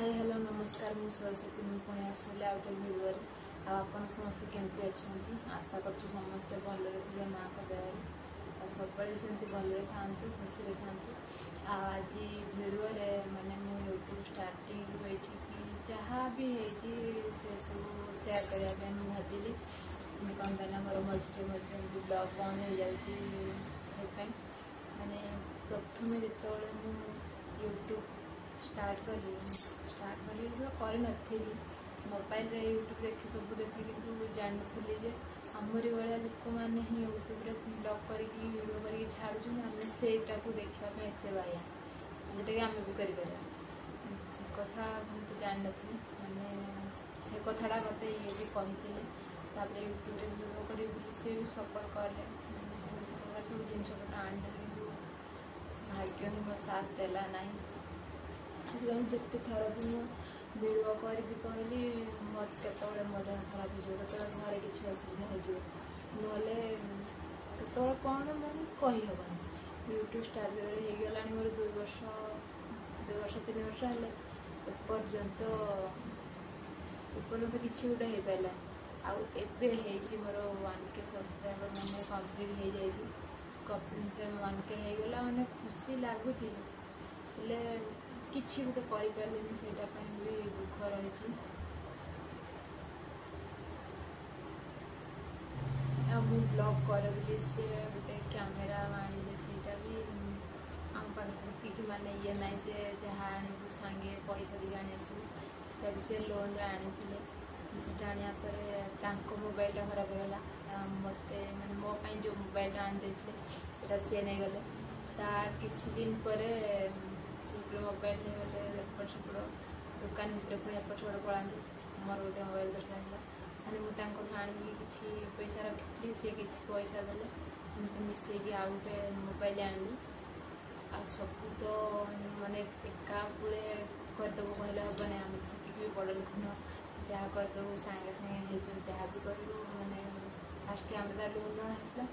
Hi hello नमस्कार मु सरस्वती मु पुणी आसली आउट भिडियो आप समस्त केमती अच्छा आशा कर समस्ते भलरे थे माँ का दया सब सेमती भलरे था खुशी था आज भिडियो माने मु यूट्यूब स्टार्टिंग बैठी जहाँ भी से सब सेयार करने भाविली कौन कहना मोर मझे मझे ब्लॉग बंद हो जाए माने प्रथम जो यूट्यूब स्टार्ट करी करी मोबाइल रे यूट्यूब देखे सब देखे कि जानी जे आमरी भाया लोक मैंने ही यूट्यूब रे ब्लॉग करके वीडियो करके छाड़ू आम से देखापी एत बाया जोटा कि आम भी कर से कथा तो जान नी मैंने से कथाटा मत ये भी कही यूट्यूब रे वीडियो कर सी भी सपोर्ट कले सब जिन आने कि भाग्य ही मो साथ देला ना जिते थर भी मुझे वीडियो करी कहली मत के मो देह खराब हो घरे किसी असुविधा हो ना कौन मैंने कहीहबनी यूट्यूब स्टार्ट होगा मोर 2 वर्ष 3 वर्ष है एपर्यंत किसी गोटे हो पाला आबे मोर 1K सब्सक्राइबर मैंने कंप्लीट हो जाए 1K होगा मैंने खुशी लगुच किसी गोटे करें से भी दुख रही मु ब्लॉग कर सी गोटे कैमेरा आने से भी आम पाखे से माने ये ना जहाँ आणु सांगे पैसा दी आनी आसू भी सी लोन आनी से आने मोबाइल खराब होगा मत मैंने मोपाई जो मोबाइल आनी से सी नहीं गले किछि दिन पर से मोबाइल नहीं गले एपट सेपट दुकान भितर पुणी एपट सेपट पलांती मोर गोटे मोबाइल दरकार है मैंने मुझे आनी कि पैसा रखी सी किसी पैसा देले मिसेक आउ गोटे मोबाइल आनी आ सब तो माने एका बुले करदेव कहले हेनी आम सीखिक भी बड़ लोक न जहाँ करदेव सागे सागे जहाँ भी करूँ मैंने फास्ट कैमेरा लोन जनाला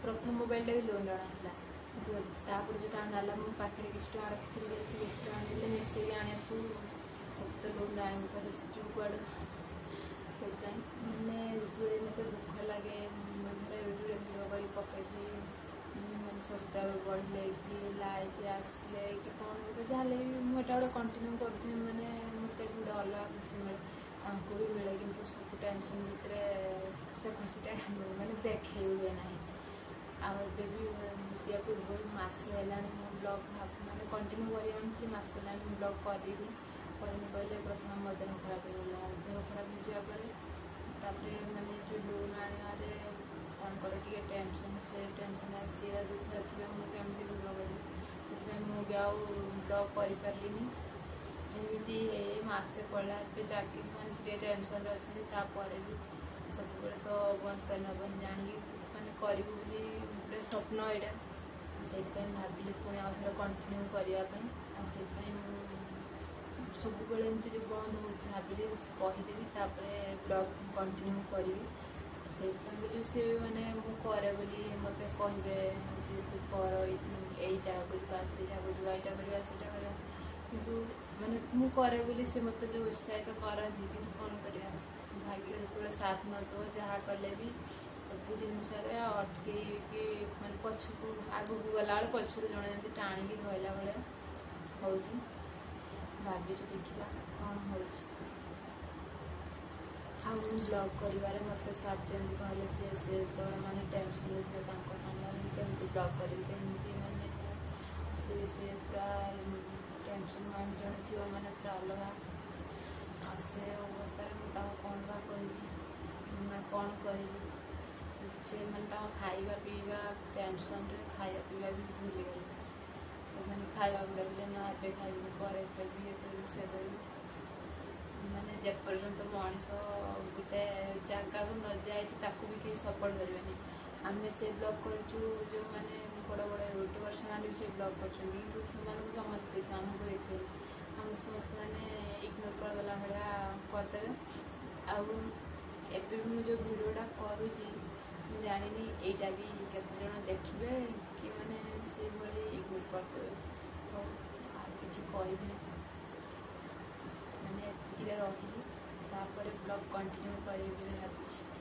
प्रथम मोबाइल भी लोन जनाला तापर जो आना मो पाखे किसी टाँग रखी से किसी टाँग मिसेक आने आसू सब तो लोन आने जो कड़ से मैंने मत दुख लगे घर यूट्यूब भिडियो कर पकड़ी मैंने सब्सक्राइबर बढ़ले कि लाइक आसले कि कौन गोटे जहाँ भी मुझे गोटे कंटिन्यू करूँ मैंने मत गोटे अलग खुशी मिले भी मिले कि सब टेंशन भितर से खुशीटा मैंने देखे हुए ना आबे भी जा पूर्व मसे है ब्लॉग मैंने कंटिन्यू कर मसे है ब्लॉग करी कहले प्रथम मो देह खराब होगा देह खराब होपर मैंने जो लोन आने टे टेंशन से टेंशन सी दुख रखिए मुझे वीडियो करी मुझे आउ ब्लॉग करें एमती मसे पड़ा चाकरी मैंने सी टेंशन अच्छा भी सब तो बंद करनी जानी मैंने करी गोटे स्वप्न यहाँ से भाविली पुणी आउ थे कंटिन्यू करने सब एमती जो बंद हो भाविली कहीदेवी ब्लॉग कंटिन्यू करी से सी मैंने करे मत कहे तू कर यही जगह जा से जगह जा यहाँ करवा से कितु मैंने मुझे सी मत जो उत्साहित करती कि कौन कर भाग्य जो साथ न दो जहाँ कले भी सब जिनस अटके कि मैं पछू आगू गला पछू जड़े टाणी धोला भाया हो भाभी देखा कौन हो ब्लॉग कर मत साथ दिखती कहले सी मैंने टेंशन होता सामने केमती ब्लॉग करी मैंने सी पूरा टेंशन माइंड जड़े थी मैंने पूरा अलग से अवस्था मुझे कौन बा कह कौन करी से मैंने खाଇବା पीवा टेंशन खाଇବା पीवा भी भूल गई मैंने खाଇବା लगे ना ए खाइबी पर खाइबी ये से मैंने जेपर्यंत मनीष गोटे जगह को न जाए भी कहीं सपोर्ट करेंगे आम से ब्लॉग करूँ जो मैंने बड़ बड़ यूट्यूबर से भी से ब्लॉग कर समस्ते आमको देखे आम समस्त मैंने इग्नोर करगला भाया करदे आबे जो भिडियोटा करुँची जानी यहाँ भी केते जन देखिए कि मैंने से भाई इग्नोर करदे तो किसी कहबी ରହିବି, ତାପରେ ବ୍ଲଗ୍ କଣ୍ଟିନ୍ୟू କରିବି ବୋଲି ଭାବିଛି।